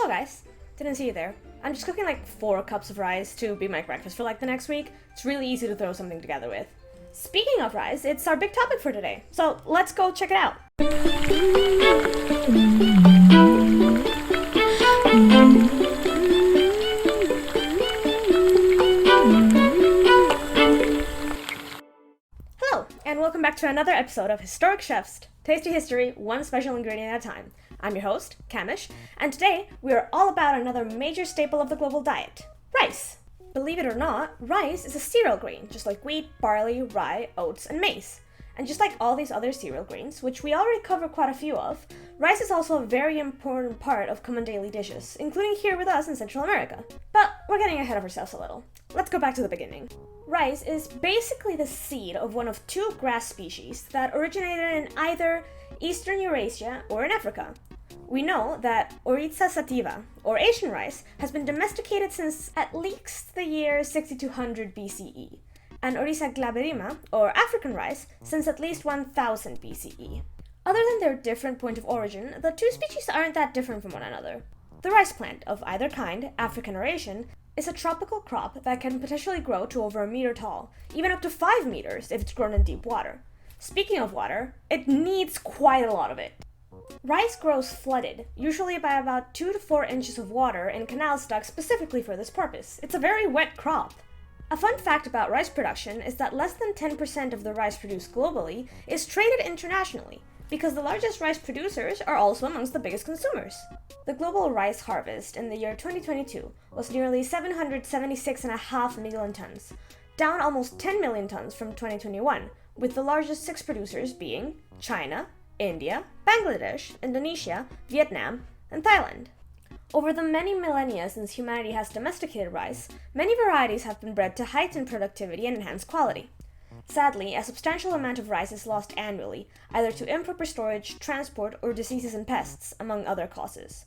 Hello guys, didn't see you there. I'm just cooking like 4 cups of rice to be my breakfast for like the next week. It's really easy to throw something together with. Speaking of rice, it's our big topic for today, so let's go check it out. Hello, and welcome back to another episode of Historic Chefs, Tasty History, one special ingredient at a time. I'm your host, Camish, and today we are all about another major staple of the global diet, rice. Believe it or not, rice is a cereal grain, just like wheat, barley, rye, oats, and maize. And just like all these other cereal grains, which we already cover quite a few of, rice is also a very important part of common daily dishes, including here with us in Central America. But we're getting ahead of ourselves a little. Let's go back to the beginning. Rice is basically the seed of one of 2 grass species that originated in either Eastern Eurasia or in Africa. We know that Oryza sativa, or Asian rice, has been domesticated since at least the year 6200 BCE, and Oryza glaberrima, or African rice, since at least 1000 BCE. Other than their different point of origin, the 2 species aren't that different from one another. The rice plant, of either kind, African or Asian, is a tropical crop that can potentially grow to over 1 meter tall, even up to 5 meters if it's grown in deep water. Speaking of water, it needs quite a lot of it. Rice grows flooded, usually by about 2 to 4 inches of water in canals dug specifically for this purpose. It's a very wet crop. A fun fact about rice production is that less than 10% of the rice produced globally is traded internationally, because the largest rice producers are also amongst the biggest consumers. The global rice harvest in the year 2022 was nearly 776.5 million tons, down almost 10 million tons from 2021, with the largest 6 producers being China, India, Bangladesh, Indonesia, Vietnam, and Thailand. Over the many millennia since humanity has domesticated rice, many varieties have been bred to heighten productivity and enhance quality. Sadly, a substantial amount of rice is lost annually, either to improper storage, transport, or diseases and pests, among other causes.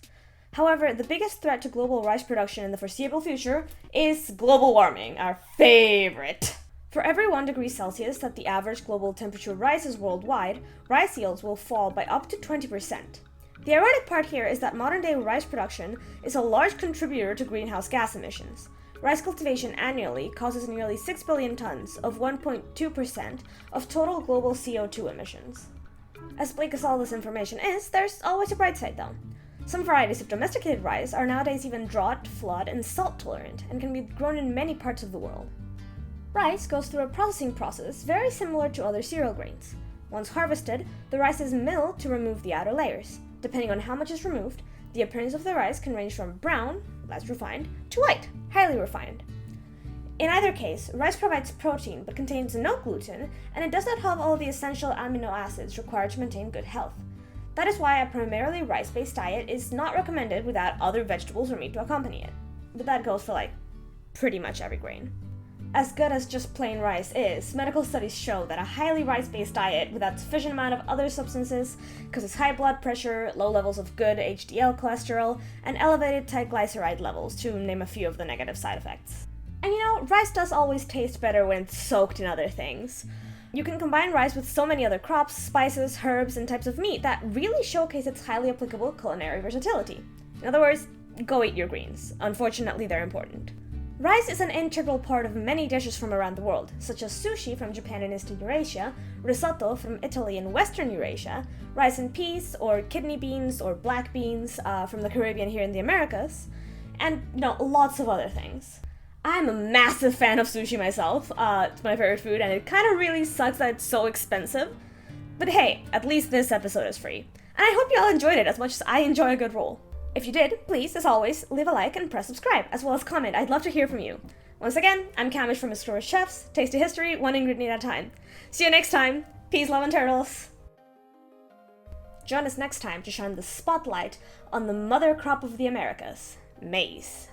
However, the biggest threat to global rice production in the foreseeable future is global warming, our favorite. For every 1 degree Celsius that the average global temperature rises worldwide, rice yields will fall by up to 20%. The ironic part here is that modern-day rice production is a large contributor to greenhouse gas emissions. Rice cultivation annually causes nearly 6 billion tons of 1.2% of total global CO2 emissions. As bleak as all this information is, there's always a bright side though. Some varieties of domesticated rice are nowadays even drought, flood, and salt tolerant and can be grown in many parts of the world. Rice goes through a processing process very similar to other cereal grains. Once harvested, the rice is milled to remove the outer layers. Depending on how much is removed, the appearance of the rice can range from brown, less refined, to white, highly refined. In either case, rice provides protein but contains no gluten, and it does not have all the essential amino acids required to maintain good health. That is why a primarily rice-based diet is not recommended without other vegetables or meat to accompany it. But that goes for pretty much every grain. As good as just plain rice is, medical studies show that a highly rice-based diet without sufficient amount of other substances causes high blood pressure, low levels of good HDL cholesterol, and elevated triglyceride levels, to name a few of the negative side effects. And rice does always taste better when it's soaked in other things. You can combine rice with so many other crops, spices, herbs, and types of meat that really showcase its highly applicable culinary versatility. In other words, go eat your greens. Unfortunately, they're important. Rice is an integral part of many dishes from around the world, such as sushi from Japan and Eastern Eurasia, risotto from Italy and Western Eurasia, rice and peas, or kidney beans, or black beans from the Caribbean here in the Americas, and lots of other things. I'm a massive fan of sushi myself. It's my favorite food, and it kind of really sucks that it's so expensive. But hey, at least this episode is free. And I hope you all enjoyed it as much as I enjoy a good roll. If you did, please, as always, leave a like and press subscribe, as well as comment. I'd love to hear from you. Once again, I'm Camish from Historic Chefs, Tasty History, one ingredient at a time. See you next time. Peace, love, and turtles. Join us next time to shine the spotlight on the mother crop of the Americas, maize.